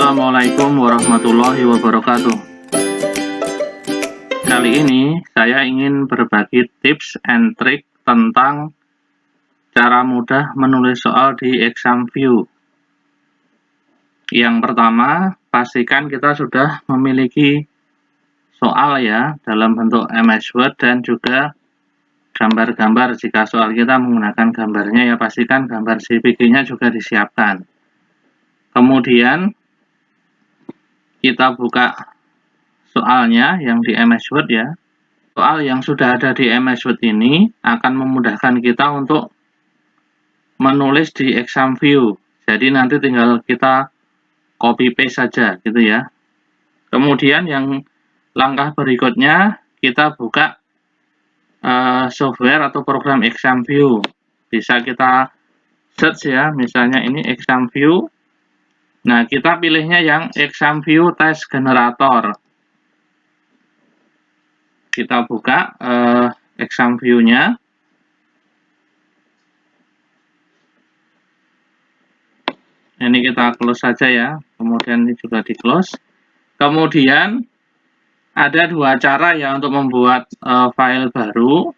Assalamualaikum warahmatullahi wabarakatuh. Kali ini saya ingin berbagi tips and trik tentang cara mudah menulis soal di ExamView. Yang pertama, pastikan kita sudah memiliki soal ya dalam bentuk MS Word dan juga gambar-gambar. Jika soal kita menggunakan gambarnya, ya pastikan gambar JPG-nya juga disiapkan. Kemudian kita buka soalnya yang di MS Word ya. Soal yang sudah ada di MS Word ini akan memudahkan kita untuk menulis di ExamView. Jadi nanti tinggal kita copy paste saja gitu ya. Kemudian yang langkah berikutnya kita buka software atau program ExamView. Bisa kita search ya, misalnya ini ExamView. Nah, kita pilihnya yang ExamView Test Generator. Kita buka ExamView-nya. Ini kita close saja ya, kemudian ini juga di close. Kemudian ada dua cara ya untuk membuat file baru.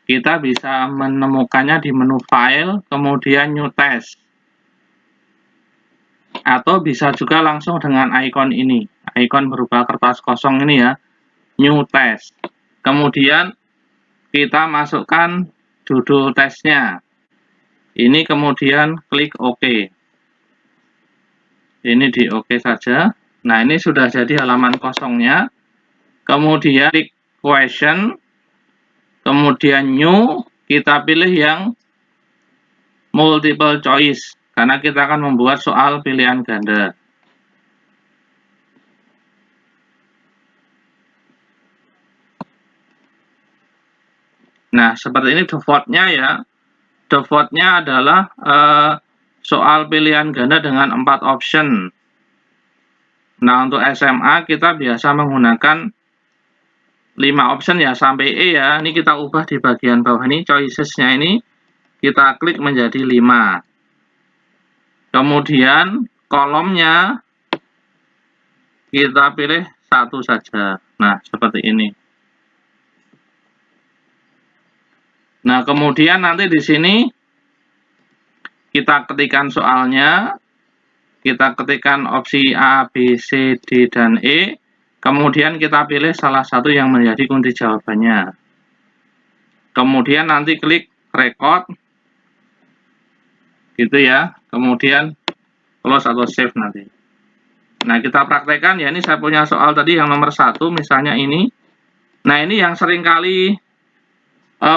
Kita bisa menemukannya di menu File, kemudian New Test. Atau bisa juga langsung dengan ikon ini, ikon berupa kertas kosong ini ya, New Test. Kemudian kita masukkan judul tesnya. Ini kemudian klik OK. Ini di OK saja. Nah, ini sudah jadi halaman kosongnya. Kemudian klik Question. Kemudian New, kita pilih yang Multiple Choice. Karena kita akan membuat soal pilihan ganda. Nah, seperti ini default-nya ya. Default-nya adalah soal pilihan ganda dengan 4 option. Nah, untuk SMA kita biasa menggunakan 5 option ya, sampai E ya. Ini kita ubah di bagian bawah ini, choices-nya ini kita klik menjadi 5. Kemudian kolomnya kita pilih 1 saja. Nah, seperti ini. Nah, kemudian nanti di sini kita ketikkan soalnya. Kita ketikkan opsi A, B, C, D, dan E. Kemudian kita pilih salah satu yang menjadi kunci jawabannya. Kemudian nanti klik record. Gitu ya. Kemudian close atau save nanti. Nah, kita praktekkan ya, ini saya punya soal tadi yang nomor 1, misalnya ini. Nah, ini yang seringkali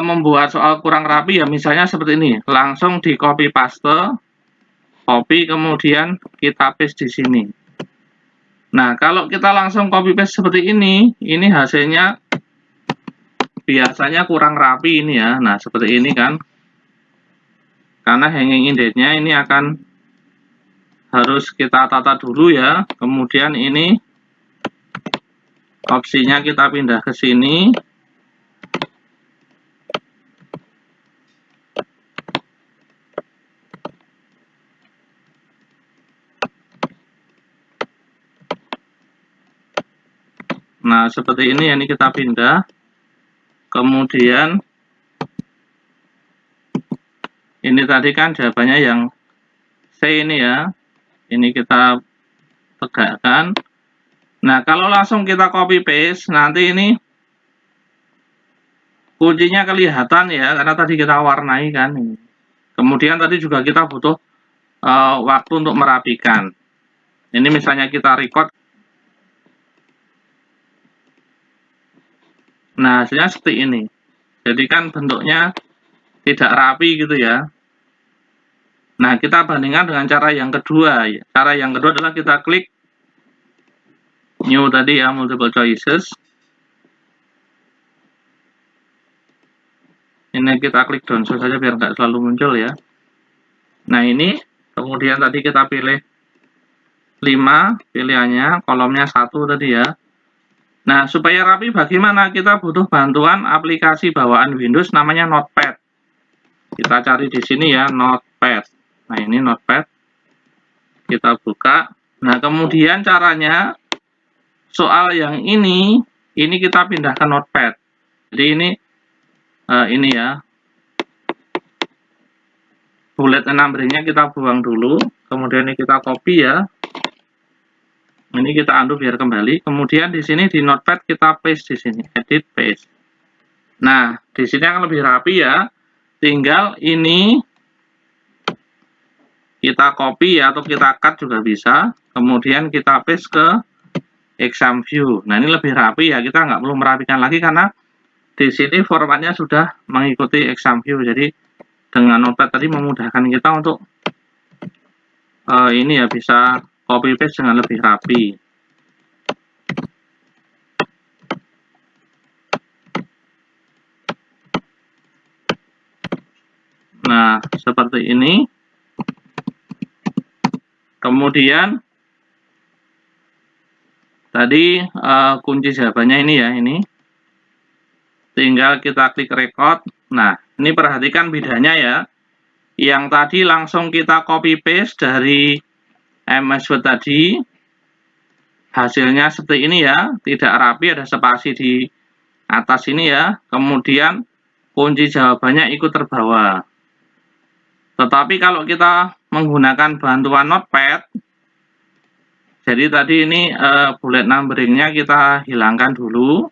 membuat soal kurang rapi ya, misalnya seperti ini. Langsung di copy paste, copy, kemudian kita paste di sini. Nah, kalau kita langsung copy paste seperti ini hasilnya biasanya kurang rapi ini ya. Nah, seperti ini kan. Karena hanging indent-nya ini akan harus kita tata dulu ya. Kemudian ini opsinya kita pindah ke sini. Nah, seperti ini, ini kita pindah. Kemudian ini tadi kan jawabannya yang C ini ya. Ini kita tegakkan. Nah, kalau langsung kita copy paste, nanti ini kuncinya kelihatan ya, karena tadi kita warnai kan. Kemudian tadi juga kita butuh waktu untuk merapikan. Ini misalnya kita record. Nah, hasilnya seperti ini. Jadi kan bentuknya tidak rapi gitu ya. Nah, kita bandingkan dengan cara yang kedua. Cara yang kedua adalah kita klik New tadi ya, Multiple Choices. Ini kita klik download saja biar nggak selalu muncul ya. Nah, ini. Kemudian tadi kita pilih 5 pilihannya, kolomnya 1 tadi ya. Nah, supaya rapi bagaimana? Kita butuh bantuan aplikasi bawaan Windows namanya Notepad. Kita cari di sini ya, Notepad. Nah, ini Notepad. Kita buka. Nah, kemudian caranya soal yang ini kita pindah ke Notepad. Jadi ini ya, bullet number-nya kita buang dulu, kemudian ini kita copy ya. Ini kita undo biar kembali. Kemudian di sini di Notepad kita paste di sini, edit paste. Nah, di sini akan lebih rapi ya. Tinggal ini kita copy ya, atau kita cut juga bisa. Kemudian kita paste ke exam view. Nah, ini lebih rapi ya. Kita nggak perlu merapikan lagi karena di sini formatnya sudah mengikuti exam view. Jadi dengan Notepad tadi memudahkan kita untuk ini ya, bisa copy paste dengan lebih rapi. Nah, seperti ini. Kemudian tadi kunci jawabannya ini ya, ini. Tinggal kita klik record. Nah, ini perhatikan bedanya ya. Yang tadi langsung kita copy paste dari MS Word tadi. Hasilnya seperti ini ya, tidak rapi, ada spasi di atas ini ya. Kemudian kunci jawabannya ikut terbawa. Tetapi kalau kita menggunakan bantuan Notepad, jadi tadi ini bullet numbering-nya kita hilangkan dulu.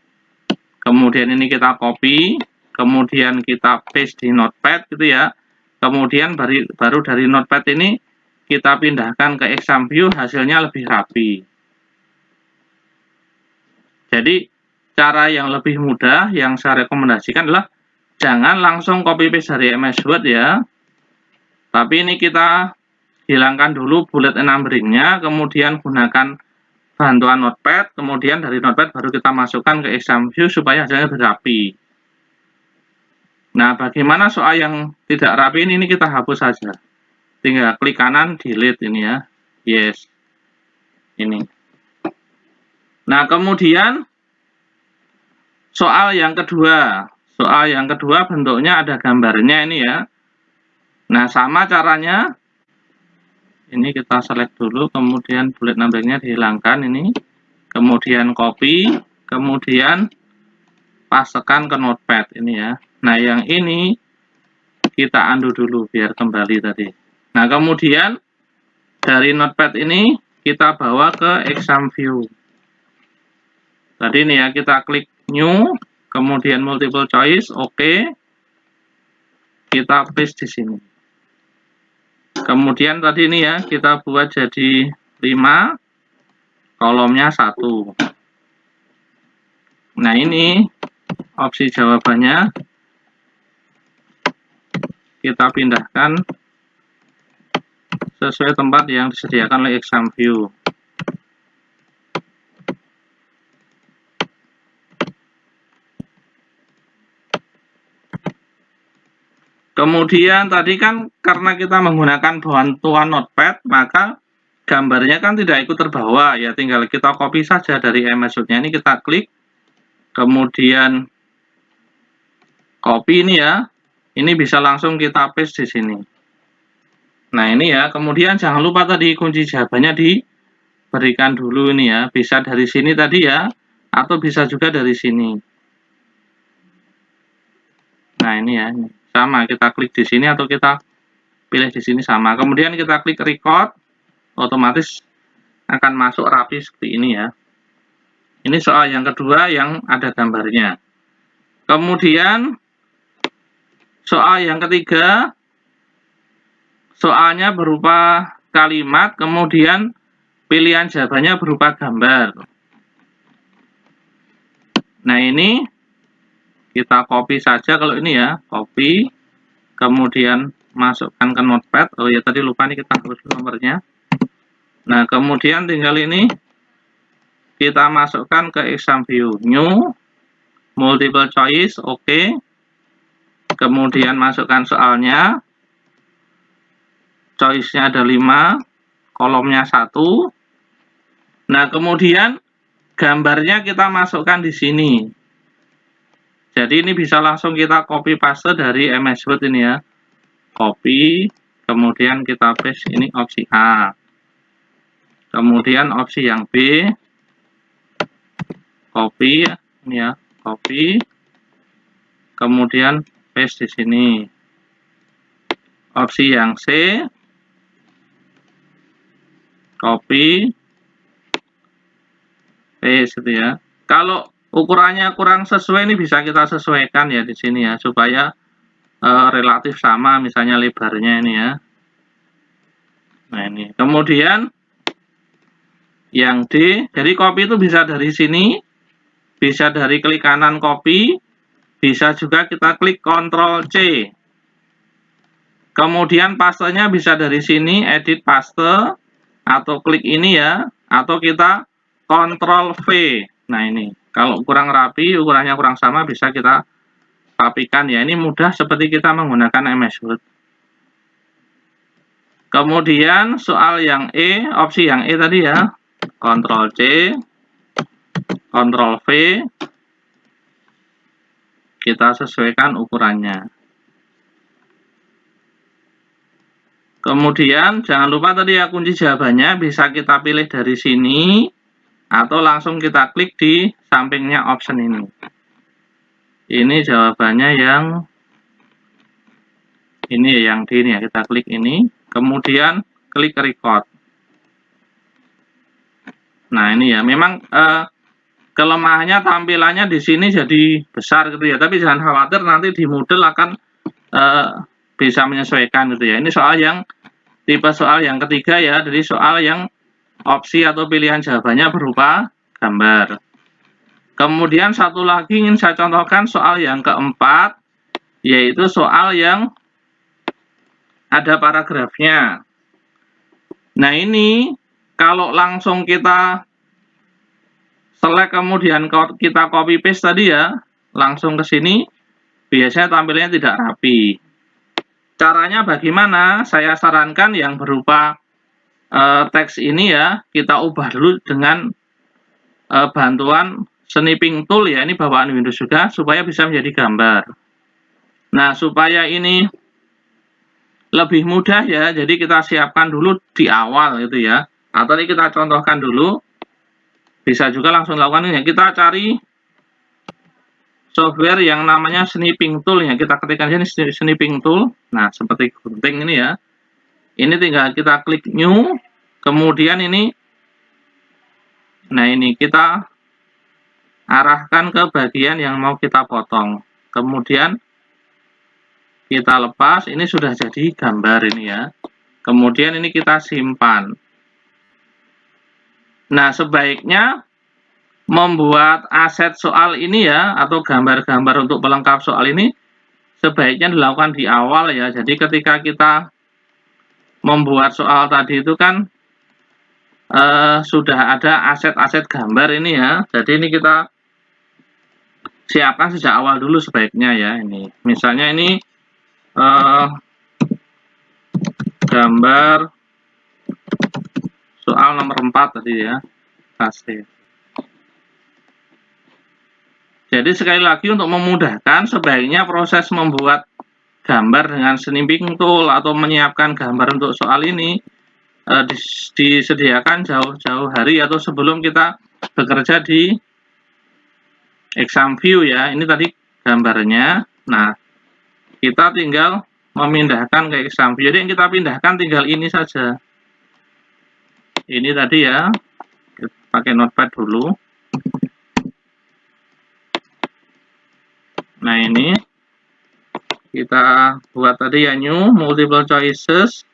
Kemudian ini kita copy, kemudian kita paste di Notepad gitu ya. Kemudian baru dari Notepad ini kita pindahkan ke exam view, hasilnya lebih rapi. Jadi cara yang lebih mudah yang saya rekomendasikan adalah jangan langsung copy paste dari MS Word ya. Tapi ini kita hilangkan dulu bullet numbering-nya, kemudian gunakan bantuan Notepad, kemudian dari Notepad baru kita masukkan ke exam view supaya hasilnya lebih rapi. Nah, bagaimana soal yang tidak rapi ini kita hapus saja. Tinggal klik kanan, delete ini ya. Yes. Ini. Nah, kemudian soal yang kedua. Soal yang kedua bentuknya ada gambarnya ini ya. Nah, sama caranya. Ini kita select dulu, kemudian bullet number-nya dihilangkan ini. Kemudian copy, kemudian pastekan ke Notepad ini ya. Nah, yang ini kita undo dulu biar kembali tadi. Nah, kemudian dari Notepad ini kita bawa ke exam view. Tadi ini ya, kita klik new, kemudian multiple choice, oke. Kita paste di sini. Kemudian tadi ini ya, kita buat jadi 5, kolomnya 1. Nah, ini opsi jawabannya kita pindahkan sesuai tempat yang disediakan oleh exam view. Kemudian tadi kan karena kita menggunakan bantuan Notepad, maka gambarnya kan tidak ikut terbawa ya, tinggal kita copy saja dari MS Word-nya. Ini kita klik, kemudian copy ini ya, ini bisa langsung kita paste di sini. Nah, ini ya, kemudian jangan lupa tadi kunci jawabannya diberikan dulu ini ya, bisa dari sini tadi ya, atau bisa juga dari sini. Nah, ini ya, ini. Sama, kita klik di sini atau kita pilih di sini sama. Kemudian kita klik record, otomatis akan masuk rapi seperti ini ya. Ini soal yang kedua yang ada gambarnya. Kemudian soal yang ketiga, soalnya berupa kalimat, kemudian pilihan jawabannya berupa gambar. Nah, ini kita copy saja kalau ini ya, copy, kemudian masukkan ke Notepad. Oh ya, tadi lupa nih kita hapus nomornya. Nah, kemudian tinggal ini kita masukkan ke exam view, new, multiple choice, oke. Kemudian masukkan soalnya, choice-nya ada 5, kolomnya 1. Nah, kemudian gambarnya kita masukkan di sini. Jadi ini bisa langsung kita copy paste dari MS Word ini ya. Copy, kemudian kita paste ini opsi A. Kemudian opsi yang B, copy, ini ya, copy. Kemudian paste di sini. Opsi yang C, copy, paste gitu ya. Kalau ukurannya kurang sesuai ini bisa kita sesuaikan ya di sini ya, supaya relatif sama, misalnya lebarnya ini ya. Nah ini. Kemudian yang D, jadi copy itu bisa dari sini, bisa dari klik kanan copy, bisa juga kita klik Ctrl C. Kemudian pastenya bisa dari sini, edit paste, atau klik ini ya, atau kita Ctrl V. Nah ini, kalau kurang rapi, ukurannya kurang sama, bisa kita rapikan ya. Ini mudah seperti kita menggunakan MS Word. Kemudian soal yang E, opsi yang E tadi ya, Ctrl C, Ctrl V, kita sesuaikan ukurannya. Kemudian jangan lupa tadi ya, kunci jawabannya bisa kita pilih dari sini atau langsung kita klik di sampingnya option ini. Ini jawabannya yang ini ya, yang D ini ya, kita klik ini, kemudian klik record. Nah ini ya, memang kelemahannya tampilannya di sini jadi besar gitu ya, tapi jangan khawatir, nanti di Moodle akan bisa menyesuaikan gitu ya. Ini soal yang tipe soal yang ketiga ya, jadi soal yang opsi atau pilihan jawabannya berupa gambar. Kemudian satu lagi ingin saya contohkan soal yang keempat, yaitu soal yang ada paragrafnya. Nah ini kalau langsung kita select kemudian kita copy paste tadi ya, langsung ke sini, biasanya tampilnya tidak rapi. Caranya bagaimana? Saya sarankan yang berupa teks ini ya, kita ubah dulu dengan bantuan snipping tool ya, ini bawaan Windows juga, supaya bisa menjadi gambar. Nah, supaya ini lebih mudah ya, jadi kita siapkan dulu di awal gitu ya, atau ini kita contohkan dulu, bisa juga langsung lakukan ini ya, kita cari software yang namanya snipping tool ya, kita ketikkan sini snipping tool. Nah, seperti gunting ini ya. Ini tinggal kita klik new, kemudian ini, nah ini kita arahkan ke bagian yang mau kita potong. Kemudian kita lepas, ini sudah jadi gambar ini ya. Kemudian ini kita simpan. Nah, sebaiknya membuat aset soal ini ya, atau gambar-gambar untuk pelengkap soal ini, sebaiknya dilakukan di awal ya. Jadi ketika kita membuat soal tadi itu kan sudah ada aset-aset gambar ini ya. Jadi ini kita siapkan sejak awal dulu sebaiknya ya. Ini misalnya ini gambar soal nomor 4 tadi ya, kasih. Jadi sekali lagi untuk memudahkan, sebaiknya proses membuat gambar dengan snipping tool atau menyiapkan gambar untuk soal ini disediakan jauh-jauh hari atau sebelum kita bekerja di exam view ya. Ini tadi gambarnya. Nah, kita tinggal memindahkan ke exam view. Jadi yang kita pindahkan tinggal ini saja. Ini tadi ya, kita pakai notepad dulu. Nah ini kita buat tadi ya, new multiple choices.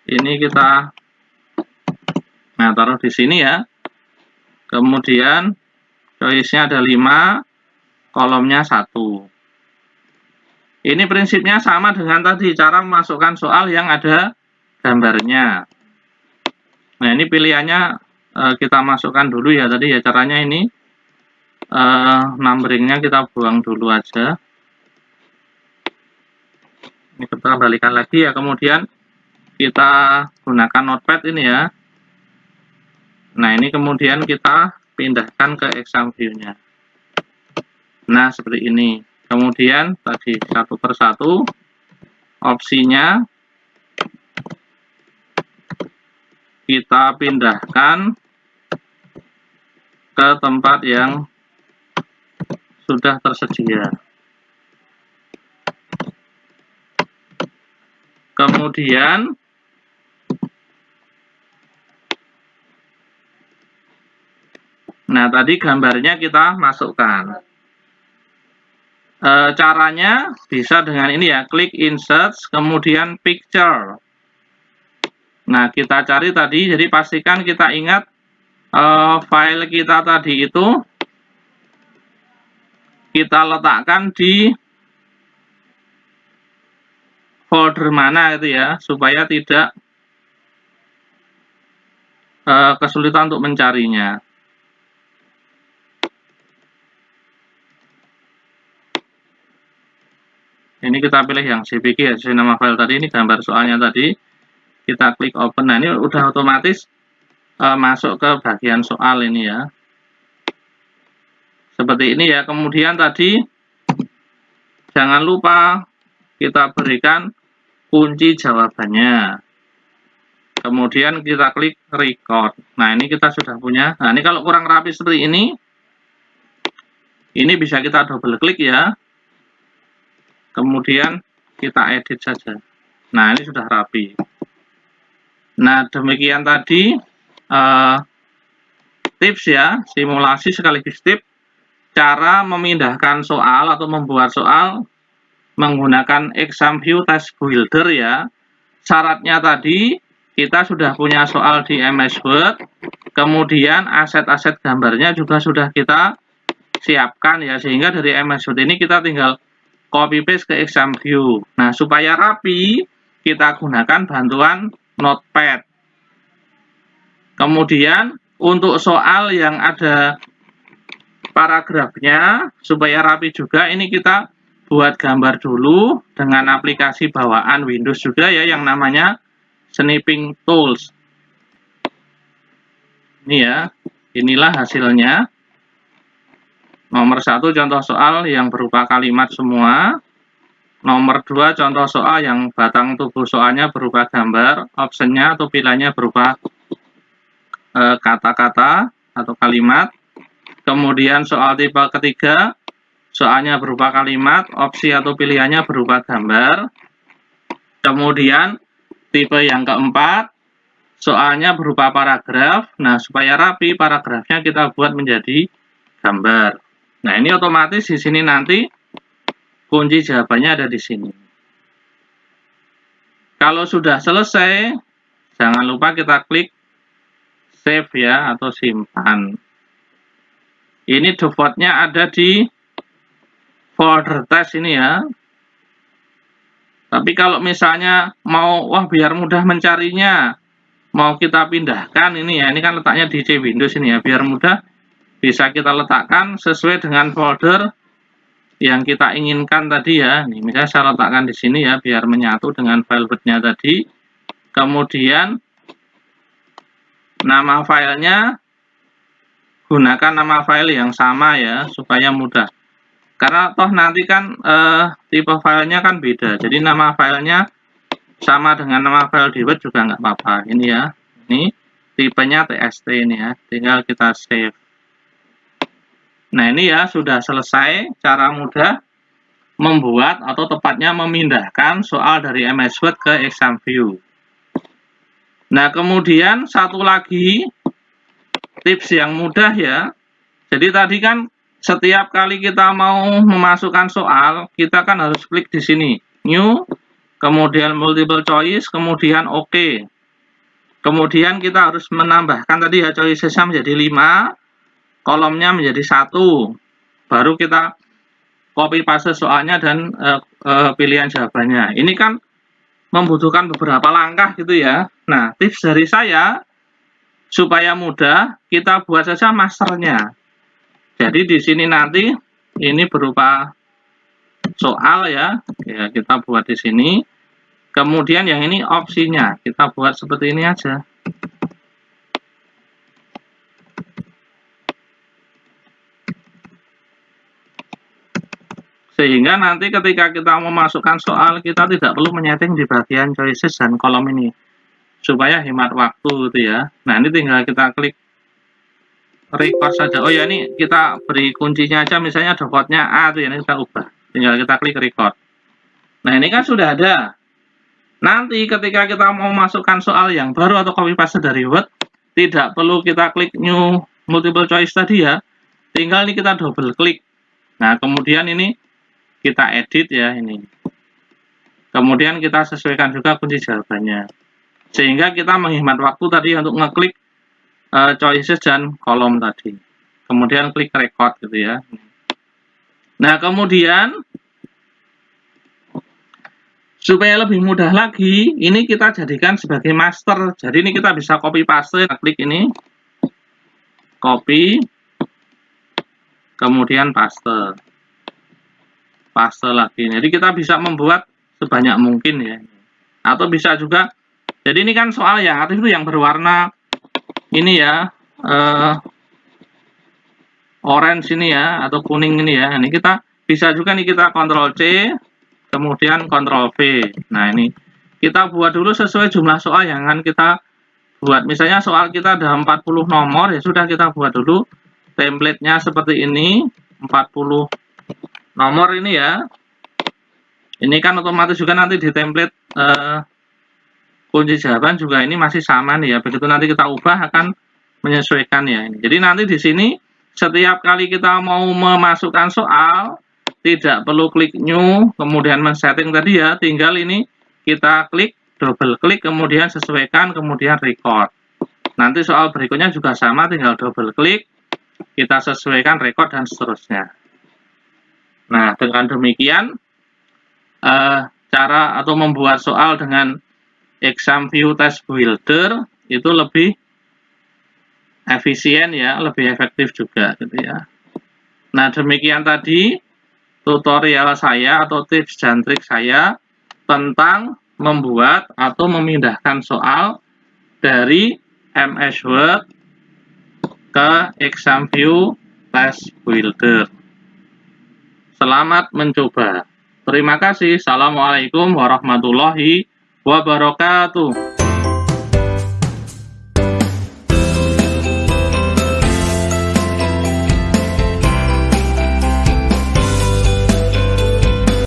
Ini kita taruh di sini ya. Kemudian choice-nya ada 5, kolomnya 1. Ini prinsipnya sama dengan tadi, cara memasukkan soal yang ada gambarnya. Nah ini pilihannya kita masukkan dulu ya tadi ya, caranya ini numberingnya kita buang dulu aja. Ini kita kembalikan lagi ya, kemudian kita gunakan notepad ini ya. Nah ini kemudian kita pindahkan ke exam view-nya. Nah seperti ini. Kemudian tadi satu persatu opsinya kita pindahkan ke tempat yang sudah tersedia. Kemudian nah tadi gambarnya kita masukkan. Caranya bisa dengan ini ya, klik insert, kemudian picture. Nah, kita cari tadi, jadi pastikan kita ingat file kita tadi itu kita letakkan di folder mana itu ya, supaya tidak kesulitan untuk mencarinya. Ini kita pilih yang CPK ya, sesuai nama file tadi, ini gambar soalnya tadi. Kita klik open, nah ini udah otomatis masuk ke bagian soal ini ya. Seperti ini ya, kemudian tadi jangan lupa kita berikan kunci jawabannya. Kemudian kita klik record. Nah ini kita sudah punya, nah ini kalau kurang rapi seperti ini bisa kita double klik ya. Kemudian kita edit saja. Nah, ini sudah rapi. Nah, demikian tadi tips ya, simulasi sekaligus tips cara memindahkan soal atau membuat soal menggunakan ExamView Test Builder ya. Syaratnya tadi kita sudah punya soal di MS Word, kemudian aset-aset gambarnya juga sudah kita siapkan ya, sehingga dari MS Word ini kita tinggal copy paste ke ExamView. Nah, supaya rapi, kita gunakan bantuan Notepad. Kemudian, untuk soal yang ada paragrafnya, supaya rapi juga, ini kita buat gambar dulu dengan aplikasi bawaan Windows juga ya, yang namanya Snipping Tools. Ini ya, inilah hasilnya. Nomor 1 contoh soal yang berupa kalimat semua. Nomor 2 contoh soal yang batang tubuh soalnya berupa gambar. Optionnya atau pilihannya berupa kata-kata atau kalimat. Kemudian soal tipe ketiga, soalnya berupa kalimat. Opsi atau pilihannya berupa gambar. Kemudian tipe yang keempat, soalnya berupa paragraf. Nah, supaya rapi, paragrafnya kita buat menjadi gambar. Nah, ini otomatis di sini nanti kunci jawabannya ada di sini. Kalau sudah selesai, jangan lupa kita klik save ya, atau simpan. Ini defaultnya ada di folder test ini ya. Tapi kalau misalnya mau, wah biar mudah mencarinya, mau kita pindahkan ini ya, ini kan letaknya di C Windows ini ya, biar mudah bisa kita letakkan sesuai dengan folder yang kita inginkan tadi ya. Nih, misalnya saya letakkan di sini ya, biar menyatu dengan file Word-nya tadi. Kemudian nama filenya gunakan nama file yang sama ya, supaya mudah. Karena toh nanti kan tipe filenya kan beda. Jadi nama filenya sama dengan nama file di Word juga nggak apa-apa. Ini ya, ini tipenya TXT ini ya, tinggal kita save. Nah, ini ya sudah selesai cara mudah membuat atau tepatnya memindahkan soal dari MS Word ke ExamView. Nah, kemudian satu lagi tips yang mudah ya. Jadi tadi kan setiap kali kita mau memasukkan soal, kita kan harus klik di sini, New, kemudian Multiple Choice, kemudian OK. Kemudian kita harus menambahkan tadi ya choicesnya menjadi 5, kolomnya menjadi 1, baru kita copy paste soalnya dan pilihan jawabannya. Ini kan membutuhkan beberapa langkah gitu ya. Nah, tips dari saya supaya mudah, kita buat saja masternya. Jadi di sini nanti ini berupa soal ya, kita buat di sini. Kemudian yang ini opsinya, kita buat seperti ini aja. Sehingga nanti ketika kita memasukkan soal, kita tidak perlu menyeting di bagian choices dan kolom ini. supaya hemat waktu gitu ya. Nah, ini tinggal kita klik record saja. Oh ya, ini kita beri kuncinya aja, misalnya defaultnya A tuh ya, ini kita ubah. Tinggal kita klik record. Nah, ini kan sudah ada. Nanti ketika kita mau masukkan soal yang baru atau copy paste dari Word, tidak perlu kita klik new multiple choice tadi ya. Tinggal ini kita double klik. Nah, kemudian ini kita edit ya ini. Kemudian kita sesuaikan juga kunci jawabannya. Sehingga kita menghemat waktu tadi untuk ngeklik choices dan kolom tadi. Kemudian klik record gitu ya. Nah, kemudian supaya lebih mudah lagi, ini kita jadikan sebagai master. Jadi ini kita bisa copy paste, kita klik ini. Copy. Kemudian paste. Paste lagi. Jadi kita bisa membuat sebanyak mungkin ya. Atau bisa juga, jadi ini kan soal yang aktif itu yang berwarna ini ya, orange ini ya, atau kuning ini ya. Ini kita bisa juga nih kita Ctrl C, kemudian Ctrl V. Nah, ini kita buat dulu sesuai jumlah soal yang akan kita buat. Misalnya soal kita ada 40 nomor, ya sudah kita buat dulu template-nya seperti ini, 40 nomor ini ya. Ini kan otomatis juga nanti di template kunci jawaban juga ini masih sama nih ya. Begitu nanti kita ubah akan menyesuaikan ya. Jadi nanti di sini setiap kali kita mau memasukkan soal, tidak perlu klik new, kemudian men-setting tadi ya, tinggal ini kita klik, double klik, kemudian sesuaikan, kemudian record. Nanti soal berikutnya juga sama, tinggal double klik, kita sesuaikan, record, dan seterusnya. Nah, dengan demikian, cara atau membuat soal dengan Exam View Test Builder itu lebih efisien ya, lebih efektif juga gitu ya. Nah, demikian tadi tutorial saya atau tips dan trik saya tentang membuat atau memindahkan soal dari MS Word ke Exam View Test Builder. Selamat mencoba. Terima kasih. Assalamualaikum warahmatullahi wabarakatuh.